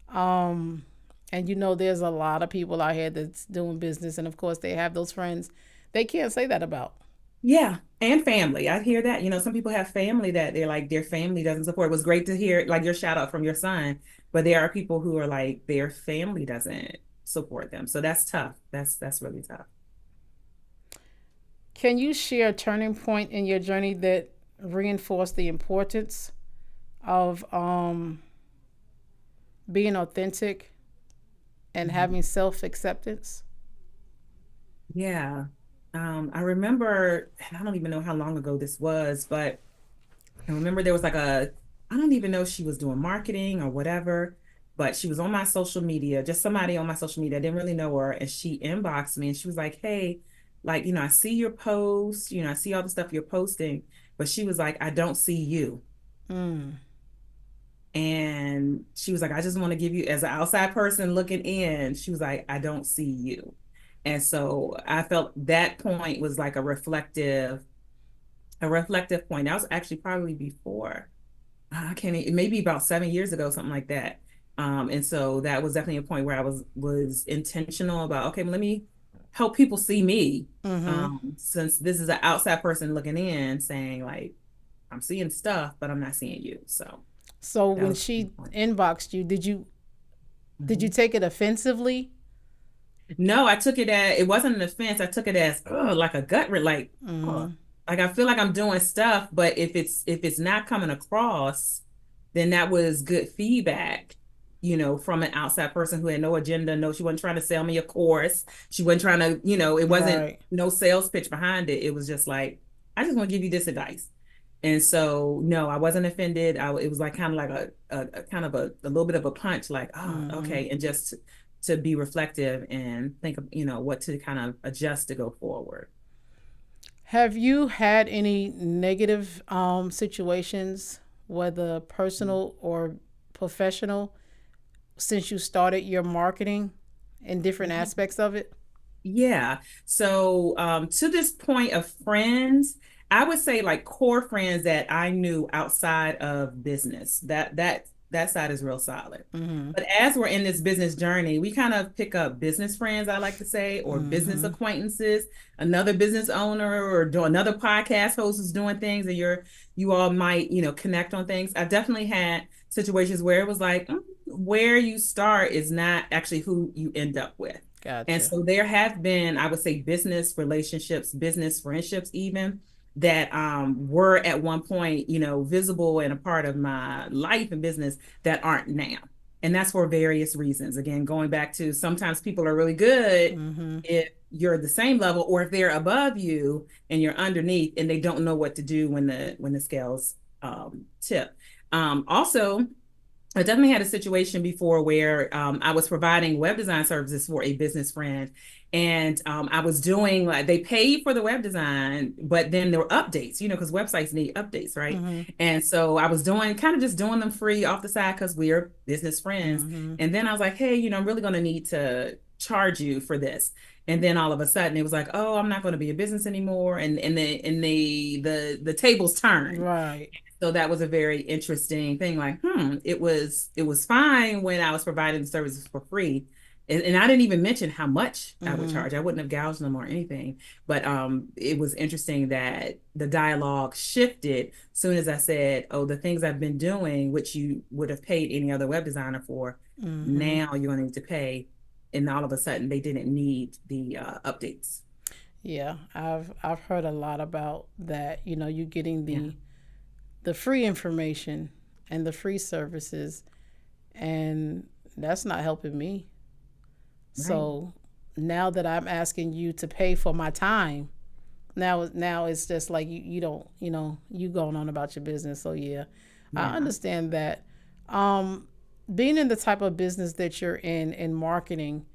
And there's a lot of people out here that's doing business, and of course they have those friends they can't say that about.
Yeah, and family. I hear that. Some people have family that they're like their family doesn't support. It was great to hear like your shout out from your son, but there are people who are like their family doesn't support them. So that's tough. That's really tough.
Can you share a turning point in your journey that reinforced the importance of being authentic and having self-acceptance?
Yeah. I remember, and I don't even know how long ago this was, but I remember there was like I don't even know if she was doing marketing or whatever, but she was on my social media, just somebody on my social media. I didn't really know her. And she inboxed me and she was like, hey, like, I see your posts, I see all the stuff you're posting, but she was like, I don't see you. And she was like, I just want to give you, as an outside person looking in, she was like, I don't see you. And so I felt that point was like a reflective point. That was actually probably before, maybe about 7 years ago, something like that. And so that was definitely a point where I was intentional about, okay, let me help people see me. Since this is an outside person looking in saying like, I'm seeing stuff, but I'm not seeing you.
So when she inboxed you, did you take it offensively?
No, I took it as, it wasn't an offense. I took it as like a gut, like I feel like I'm doing stuff, but if it's not coming across, then that was good feedback, from an outside person who had no agenda. No, she wasn't trying to sell me a course. She wasn't trying to, it wasn't no sales pitch behind it. It was just like, I just want to give you this advice. And so, no, I wasn't offended. It was like kind of like a kind of a little bit of a punch, like, okay. And just to be reflective and think of, what to kind of adjust to go forward.
Have you had any negative situations, whether personal or professional, since you started your marketing in different aspects of it?
Yeah. So to this point of friends, I would say like core friends that I knew outside of business, that side is real solid. But as we're in this business journey, we kind of pick up business friends, I like to say, or business acquaintances, another business owner or another podcast host is doing things, and you all might, connect on things. I've definitely had situations where it was like, where you start is not actually who you end up with.
Gotcha.
And so there have been, I would say, business relationships, business friendships even, that were at one point, visible and a part of my life and business that aren't now. And that's for various reasons. Again, going back to sometimes people are really good if you're the same level, or if they're above you and you're underneath and they don't know what to do when the scales tip. Also, I definitely had a situation before where I was providing web design services for a business friend. And I was doing like they paid for the web design, but then there were updates, because websites need updates, right?
Mm-hmm.
And so I was doing kind of just doing them free off the side because we're business friends.
Mm-hmm.
And then I was like, hey, I'm really going to need to charge you for this. And then all of a sudden it was like, oh, I'm not going to be a business anymore. And the tables turned.
Right.
So that was a very interesting thing. Like, it was fine when I was providing the services for free. And I didn't even mention how much I would
Mm-hmm.
charge. I wouldn't have gouged them or anything. But it was interesting that the dialogue shifted soon as I said, oh, the things I've been doing, which you would have paid any other web designer for,
Mm-hmm.
now you're going to need to pay. And all of a sudden they didn't need the updates.
Yeah, I've heard a lot about that. You getting
Yeah.
the free information and the free services, and that's not helping me.
Right.
So now that I'm asking you to pay for my time, now it's just like you don't, you going on about your business. So yeah, I
Yeah.
understand that. Um, Being in the type of business that you're in marketing,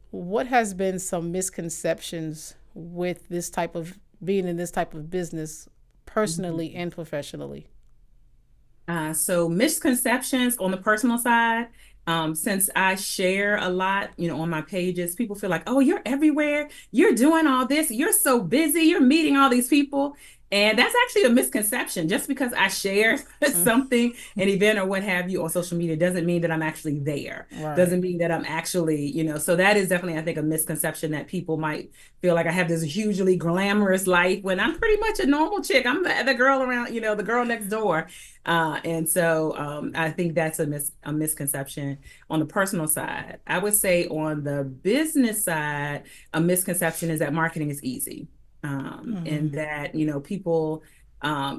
what has been some misconceptions with this type of being in this type of business, personally
Mhm.
and professionally?
So misconceptions on the personal side, since I share a lot, on my pages, people feel like, oh, you're everywhere. You're doing all this. You're so busy. You're meeting all these people. And that's actually a misconception. Just because I share
Mm,
something, an event or what have you on social media doesn't mean that I'm actually there.
right.
Doesn't mean that I'm actually, so that is definitely, I think, a misconception that people might feel like I have this hugely glamorous life when I'm pretty much a normal chick. I'm the girl around, the girl next door. And so I think that's a misconception on the personal side. I would say on the business side, a misconception is that marketing is easy.
Mm-hmm.
And that, people,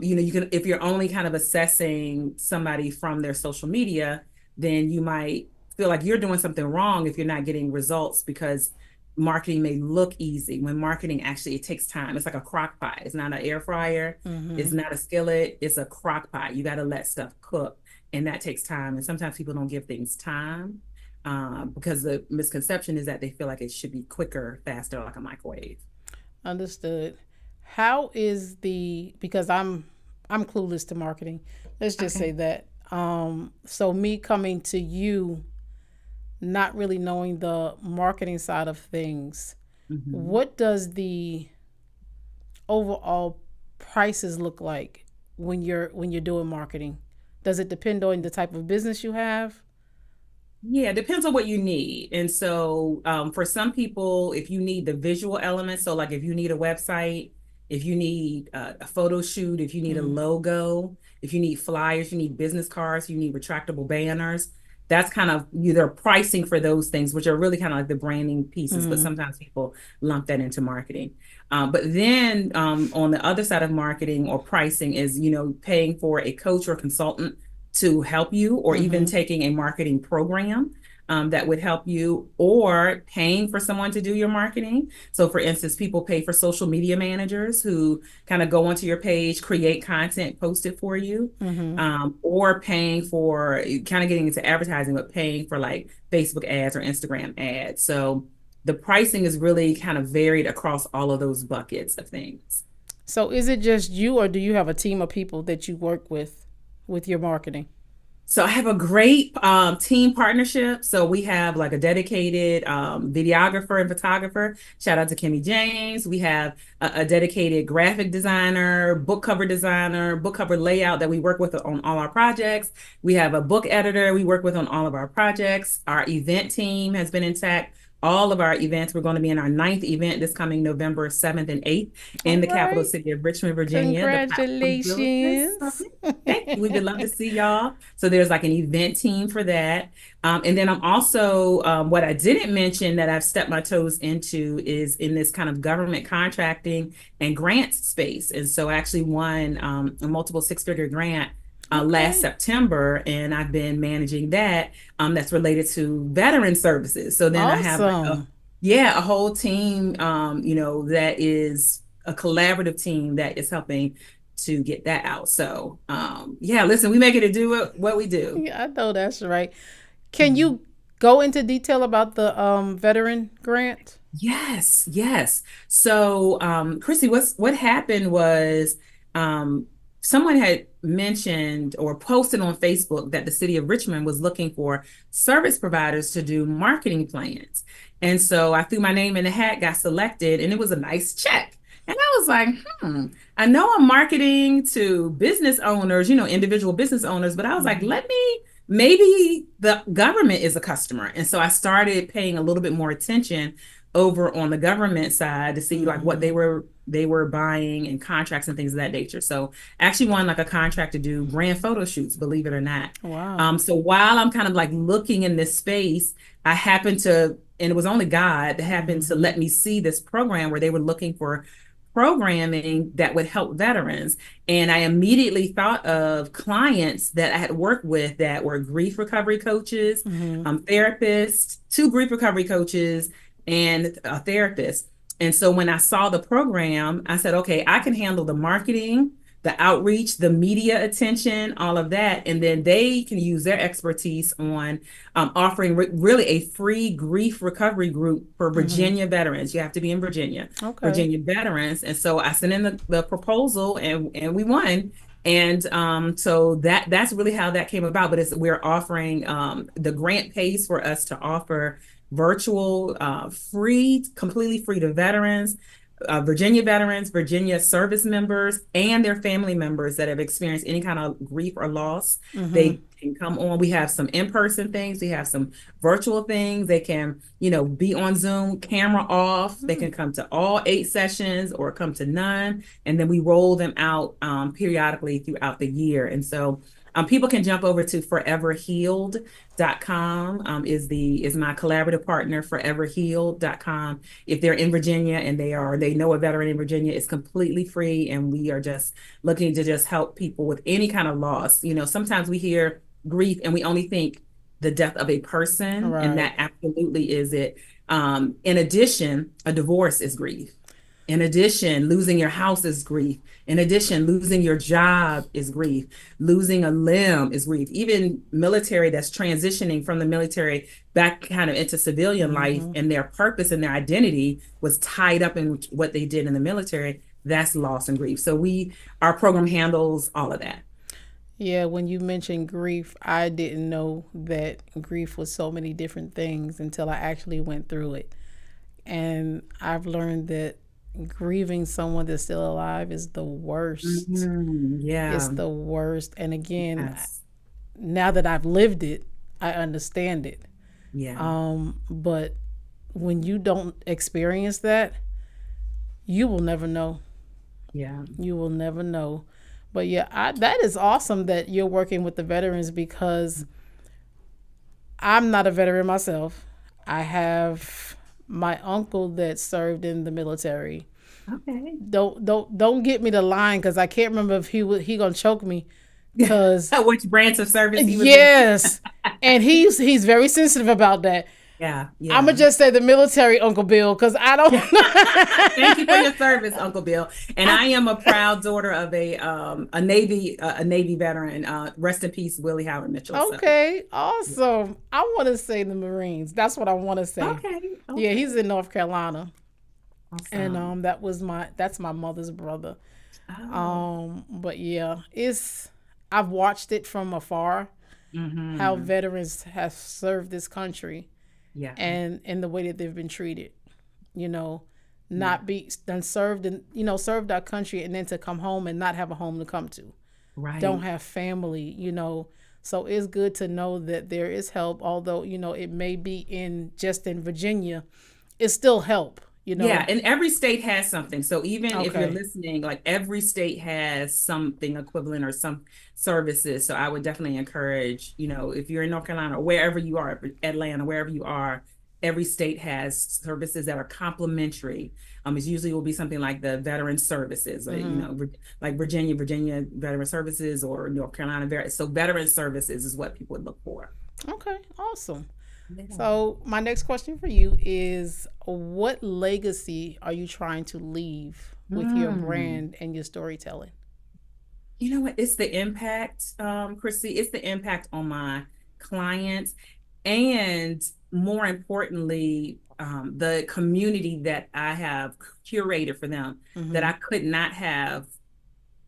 you can, if you're only kind of assessing somebody from their social media, then you might feel like you're doing something wrong if you're not getting results because marketing may look easy when marketing actually it takes time. It's like a crock pot. It's not an air fryer.
Mm-hmm.
It's not a skillet. It's a crock pot. You got to let stuff cook, and that takes time. And sometimes people don't give things time because the misconception is that they feel like it should be quicker, faster, like a microwave.
Understood. How is because I'm clueless to marketing. Let's just
Okay.
say that. So me coming to you, not really knowing the marketing side of things,
Mm-hmm.
what does the overall prices look like when you're doing marketing? Does it depend on the type of business you have?
Yeah, it depends on what you need. And so, for some people, if you need the visual elements, so like if you need a website, if you need a photo shoot, if you need a
Mm-hmm.
logo, if you need flyers, you need business cards, you need retractable banners, that's kind of either pricing for those things, which are really kind of like the branding pieces, but
Mm-hmm.
sometimes people lump that into marketing. But then on the other side of marketing or pricing is, paying for a coach or consultant to help you, or even
Mm-hmm.
taking a marketing program that would help you, or paying for someone to do your marketing. So, for instance, people pay for social media managers who kind of go onto your page, create content, post it for you,
Mm-hmm.
or paying for kind of getting into advertising, but paying for like Facebook ads or Instagram ads. So, the pricing is really kind of varied across all of those buckets of things.
So is it just you, or do you have a team of people that you work with your marketing?
So I have a great team partnership. So we have like a dedicated videographer and photographer. Shout out to Kimmy James. We have a dedicated graphic designer, book cover layout that we work with on all our projects. We have a book editor we work with on all of our projects. Our event team has been intact. All of our events, we're going to be in our ninth event this coming November 7th and 8th
All
in the capital
right.
city of Richmond, Virginia, the Platform Builders
Congratulations.
Summit. Thank you. We would love to see y'all. So there's like an event team for that. And then I'm also, what I didn't mention that I've stepped my toes into is in this kind of government contracting and grants space. And so I actually won a multiple six-figure grant last
Okay.
September, and I've been managing that that's related to veteran services. So then I have like
Awesome.
yeah, a whole team, that is a collaborative team that is helping to get that out. So yeah, listen, we make it to do what we do.
Yeah, I know that's right. Can you go into detail about the veteran grant?
Yes, yes. So, Chrissy, what happened was um, someone had mentioned or posted on Facebook that the city of Richmond was looking for service providers to do marketing plans. And so I threw my name in the hat, got selected, and it was a nice check. And I was like, I know I'm marketing to business owners, individual business owners, but I was like, maybe the government is a customer. And so I started paying a little bit more attention over on the government side to see like what they were buying and contracts and things of that nature. So I actually won like a contract to do brand photo shoots, believe it or not.
Wow.
So while I'm kind of like looking in this space, I happened to, and it was only God that happened to let me see this program where they were looking for programming that would help veterans. And I immediately thought of clients that I had worked with that were grief recovery coaches, therapists, two grief recovery coaches, and a therapist. And so when I saw the program, I said, okay, I can handle the marketing, the outreach, the media attention, all of that. And then they can use their expertise on offering really a free grief recovery group for Virginia veterans. You have to be in Virginia, Virginia veterans. And so I sent in the proposal and we won. And so that's really how that came about. But we're offering the grant pays for us to offer virtual, completely free to veterans, Virginia service members, and their family members that have experienced any kind of grief or loss. They can come on. We have some in-person things. We have some virtual things. They can, be on Zoom, camera off. They can come to all 8 sessions or come to none. And then we roll them out periodically throughout the year. And so people can jump over to foreverhealed.com is my collaborative partner, foreverhealed.com. If they're in Virginia and they know a veteran in Virginia, it's completely free. And we are just looking to just help people with any kind of loss. Sometimes we hear grief and we only think the death of a person, and that absolutely is it. In addition, a divorce is grief. In addition, losing your house is grief. In addition, losing your job is grief. Losing a limb is grief. Even military that's transitioning from the military back kind of into civilian life, and their purpose and their identity was tied up in what they did in the military, that's loss and grief. So our program handles all of that.
Yeah, when you mentioned grief, I didn't know that grief was so many different things until I actually went through it. And I've learned that grieving someone that's still alive is the worst.
Yeah.
It's the worst. And again, now that I've lived it, I understand it.
Yeah.
But when you don't experience that, you will never know.
Yeah.
You will never know. But yeah, that is awesome that you're working with the veterans, because I'm not a veteran myself. I have my uncle that served in the military.
Okay.
Don't get me the line, because I can't remember if he gonna choke me. Because
which branch of service he was
yes, and he's very sensitive about that.
Yeah.
I'm gonna just say the military, Uncle Bill, because I don't.
Thank you for your service, Uncle Bill. And I am a proud daughter of a Navy veteran. Rest in peace, Willie Howard Mitchell.
Okay, awesome. I want to say the Marines. That's what I want to say.
Okay.
Yeah, he's in North Carolina.
Awesome.
And that's my mother's brother. But yeah, I've watched it from afar, how veterans have served this country.
Yeah.
And the way that they've been treated, not be done served served our country, and then to come home and not have a home to come to.
Right.
Don't have family, So it's good to know that there is help, although, it may be in Virginia, it's still help.
Yeah, and every state has something. So even if you're listening, like every state has something equivalent or some services. So I would definitely encourage, if you're in North Carolina or wherever you are, Atlanta, wherever you are, every state has services that are complementary. It usually will be something like the veteran services, like Virginia Veteran Services, or North Carolina. So veteran services is what people would look for.
Okay, awesome. So my next question for you is, what legacy are you trying to leave with your brand and your storytelling?
You know what? It's the impact, Chrissy. It's the impact on my clients, and more importantly, the community that I have curated for them that
Mm-hmm.
I could not have.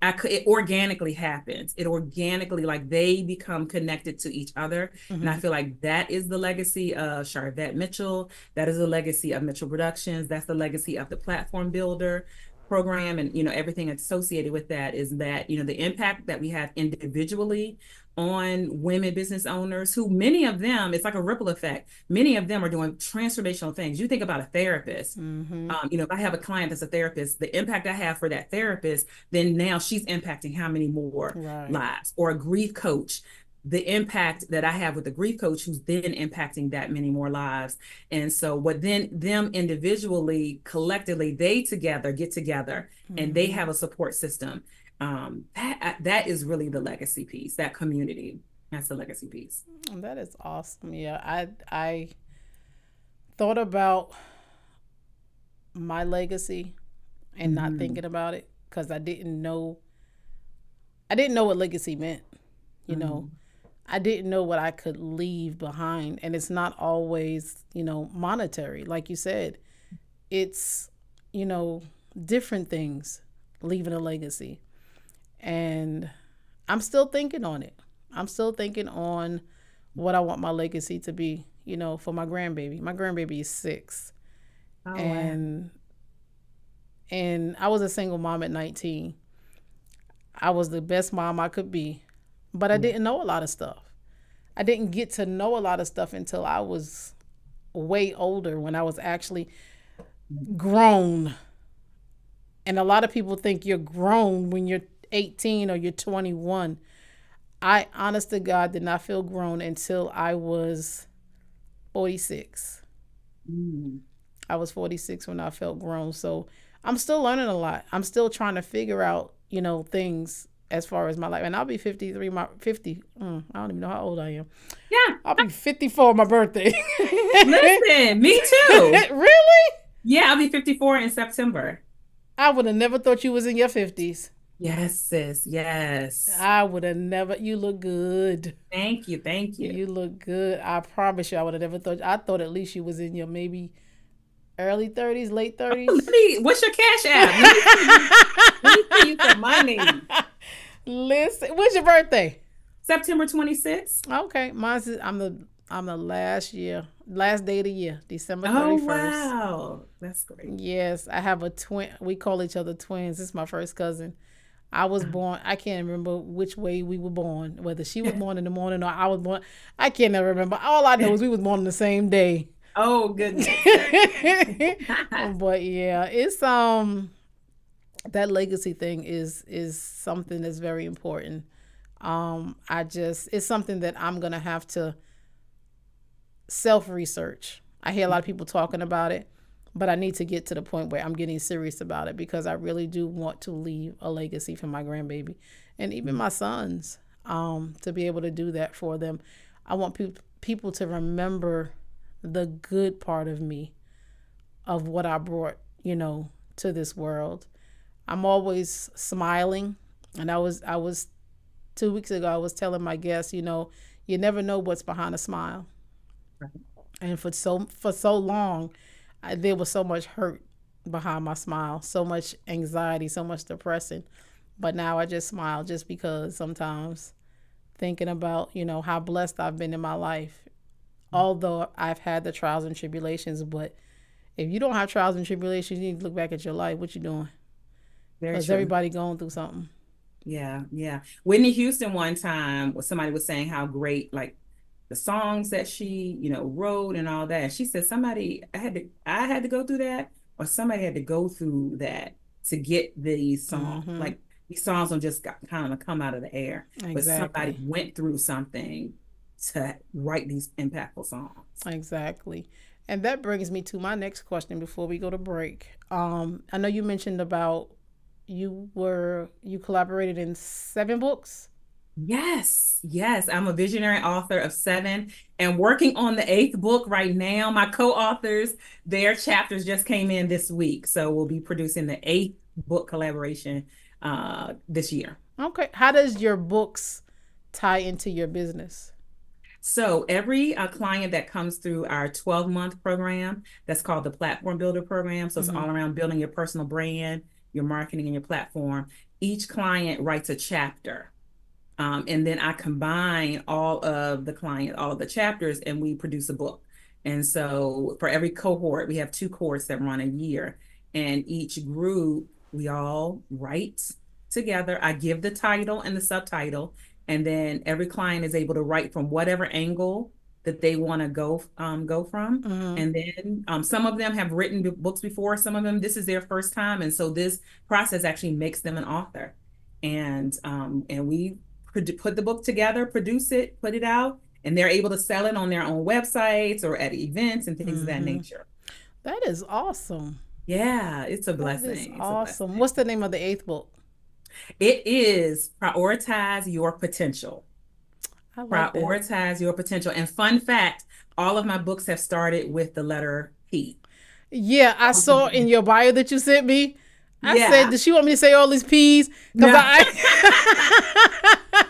It organically happens. It organically, like, they become connected to each other. And I
Mm-hmm.
feel like that is the legacy of Sharvetta Mitchell. That is the legacy of Mitchell Productions. That's the legacy of the Platform Builder program. And, everything associated with that is that, the impact that we have individually on women business owners, who many of them, it's like a ripple effect. Many of them are doing transformational things. You think about a therapist.
Mm-hmm.
If I have a client that's a therapist, the impact I have for that therapist, then now she's impacting how many more
Right.
lives? Or a grief coach, the impact that I have with the grief coach, who's then impacting that many more lives. And so, what then them individually, collectively, they together get together and they
Mm-hmm.
have a support system. That is really the legacy piece. That community, that's the legacy piece.
That is awesome. Yeah, I thought about my legacy and not
Mm-hmm.
thinking about it because I didn't know what legacy meant. You know,
Mm-hmm.
I didn't know what I could leave behind, and it's not always monetary, like you said. It's you know different things leaving a legacy, and I'm still thinking on it. I'm still thinking on what I want my legacy to be. For my grandbaby. My grandbaby is 6,
Oh, wow.
and I was a single mom at 19. I was the best mom I could be, but I
Yeah.
didn't know a lot of stuff. I didn't get to know a lot of stuff until I was way older, when I was actually grown. And a lot of people think you're grown when you're 18 or you're 21. I, honest to God, did not feel grown until I was 46.
Mm.
I was 46 when I felt grown. So I'm still learning a lot. I'm still trying to figure out, things as far as my life. And I'll be 53, my 50. I don't even know how old I am.
Yeah.
I'll be 54 on my birthday.
Listen, me too.
Really?
Yeah, I'll be 54 in September.
I would have never thought you was in your 50s.
Yes, sis. Yes.
I would have never. You look good.
Thank you. Thank you.
You look good. I promise you, I would have never thought. I thought at least you was in your maybe early 30s, late
Let
30s.
me, what's your cash app? Let me see you some money.
Listen, when's your birthday?
September 26th.
Okay, mine's I'm the last day of the year, December
Oh,
31st.
wow. That's great.
Yes, I have a twin. We call each other twins. This is my first cousin. I was born. I can't remember which way we were born. Whether she was born in the morning or I was born. I can't ever remember. All I know is we was born on the same day.
Oh, goodness.
But yeah, it's that legacy thing is something that's very important. It's something that I'm gonna have to self research. I hear a lot of people talking about it, but I need to get to the point where I'm getting serious about it, because I really do want to leave a legacy for my grandbaby and even my sons, to be able to do that for them. I want people to remember the good part of me, of what I brought, to this world. I'm always smiling, and I was 2 weeks ago, I was telling my guests, you never know what's behind a smile. And for so long, there was so much hurt behind my smile, so much anxiety, so much depression. But now I just smile, just because sometimes, thinking about, how blessed I've been in my life. Although I've had the trials and tribulations, but if you don't have trials and tribulations, you need to look back at your life. What you doing?
Very
Because
true.
everybody going through something.
Yeah, yeah. Whitney Houston, one time, somebody was saying how great, like, the songs that she, wrote and all that. And she said, I had to go through that, or somebody had to go through that to get these songs.
Mm-hmm.
Like, these songs don't just kind of come out of the air, but somebody
Exactly.
went through something to write these impactful songs.
Exactly. And that brings me to my next question before we go to break. I know you mentioned about you collaborated in 7 books.
Yes, yes. I'm a visionary author of 7 and working on the 8th book right now. My co-authors, their chapters just came in this week. So we'll be producing the 8th book collaboration this year.
Okay. How does your books tie into your business?
So every client that comes through our 12-month program, that's called the Platform Builder Program. So it's all around building your personal brand, your marketing, and your platform. Each client writes a chapter. And then I combine all of the chapters, and we produce a book. And so for every cohort, we have 2 cohorts that run a year. And each group, we all write together. I give the title and the subtitle, and then every client is able to write from whatever angle that they want to go from. And then some of them have written books before. Some of them, this is their first time, and so this process actually makes them an author. And we put the book together, produce it, put it out, and they're able to sell it on their own websites or at events and things of that nature.
That is awesome.
Yeah, it's a
That
blessing.
is
It's a
awesome.
blessing.
What's the name of the 8th book?
It is Prioritize Your Potential.
I like that.
Prioritize Your Potential. And fun fact, all of my books have started with the letter P.
Yeah, I saw in your bio that you sent me. I
Yeah.
said, does she want me to say all these P's? Because
No.
I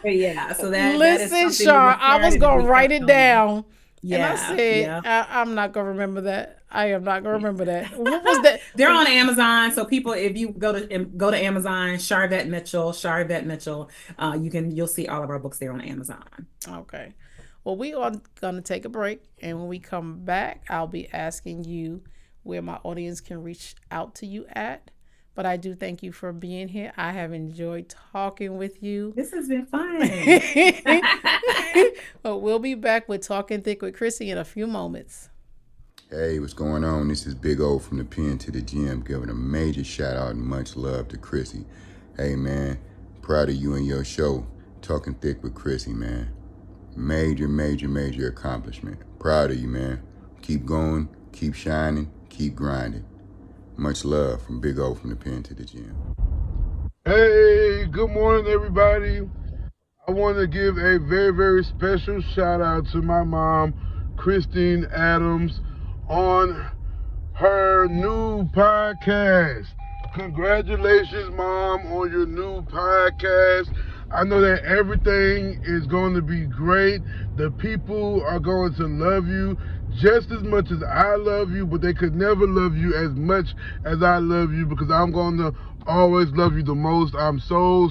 Yeah, so that
listen,
is something
Char, I was gonna write it down.
Yeah,
And I said,
yeah.
I'm not gonna remember that. I am not gonna remember that. What was that?
They're on Amazon, so people, if you go to Amazon, Sharvetta Mitchell, you'll see all of our books there on Amazon.
Okay. Well, we are gonna take a break, and when we come back, I'll be asking you where my audience can reach out to you at. But I do thank you for being here. I have enjoyed talking with you.
This has been fun.
But we'll be back with Talking Thick with Chrissy in a few moments.
Hey, what's going on? This is Big O from the pen to the gym, giving a major shout out and much love to Chrissy. Hey man, proud of you and your show, Talking Thick with Chrissy, man. Major accomplishment. Proud of you, man. Keep going, keep shining, keep grinding. Much love from Big O from the pen to the gym.
Hey, good morning, everybody. I want to give a very special shout out to my mom, Christine Adams, on her new podcast. Congratulations, Mom, on your new podcast. I know that everything is going to be great. The people are going to love you just as much as I love you, but they could never love you as much as I love you, because I'm going to always love you the most. I'm so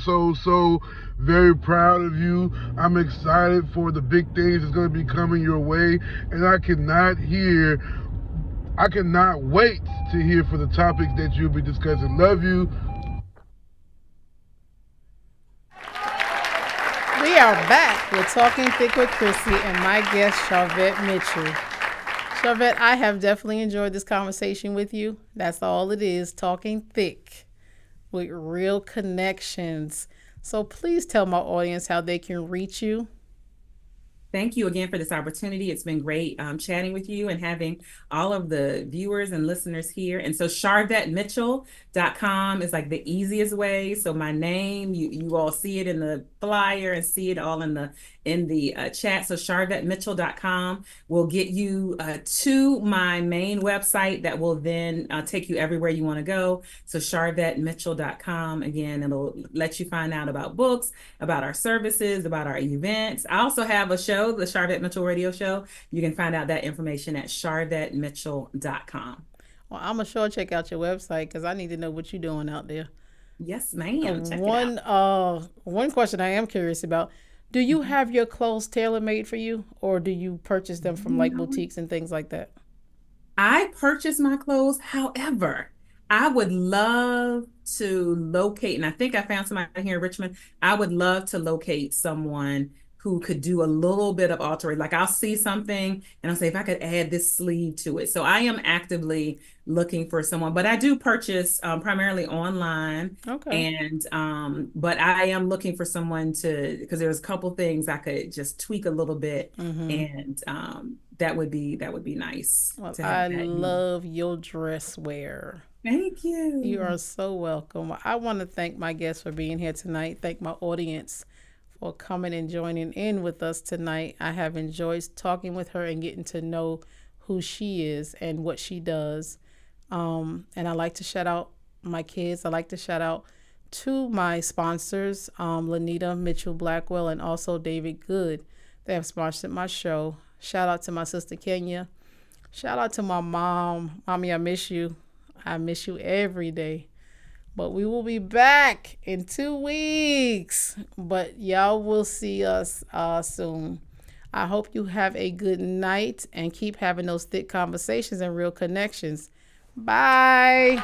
very proud of you. I'm excited for the big things that's going to be coming your way, and I cannot wait to hear for the topics that you'll be discussing. Love you.
We are back with Talking Thick with Chrissy and my guest, Sharvetta Mitchell. Sharvetta, I have definitely enjoyed this conversation with you. That's all it is, talking thick with real connections. So please tell my audience how they can reach you.
Thank you again for this opportunity. It's been great chatting with you and having all of the viewers and listeners here. And so SharvettaMitchell.com is like the easiest way. So my name, you all see it in the flyer and see it all in the chat. So SharvettaMitchell.com will get you to my main website that will then take you everywhere you want to go. So SharvettaMitchell.com, again, it'll let you find out about books, about our services, about our events. I also have a show, the Sharvetta Mitchell Radio Show. You can find out that information at SharvettaMitchell.com.
Well, I'm going to sure check out your website because I need to know what you're doing out there.
Yes, ma'am. Check it out.
One question I am curious about. Do you have your clothes tailor-made for you, or do you purchase them from like boutiques and things like that?
I purchase my clothes. However, I would love to locate, and I think I found somebody here in Richmond. I would love to locate someone who could do a little bit of altering. Like I'll see something and I'll say, if I could add this sleeve to it. So I am actively looking for someone, but I do purchase primarily online.
Okay.
And but I am looking for someone because there's a couple things I could just tweak a little bit, and that would be nice.
Well, I love your dress wear.
Thank you.
You are so welcome. I want to thank my guests for being here tonight. Thank my audience for coming and joining in with us tonight. I have enjoyed talking with her and getting to know who she is and what she does. And I like to shout out my kids. I like to shout out to my sponsors, Lanita Mitchell Blackwell and also David Good. They have sponsored my show. Shout out to my sister Kenya. Shout out to my mom. Mommy, I miss you. I miss you every day. But we will be back in 2 weeks. But y'all will see us soon. I hope you have a good night and keep having those thick conversations and real connections. Bye.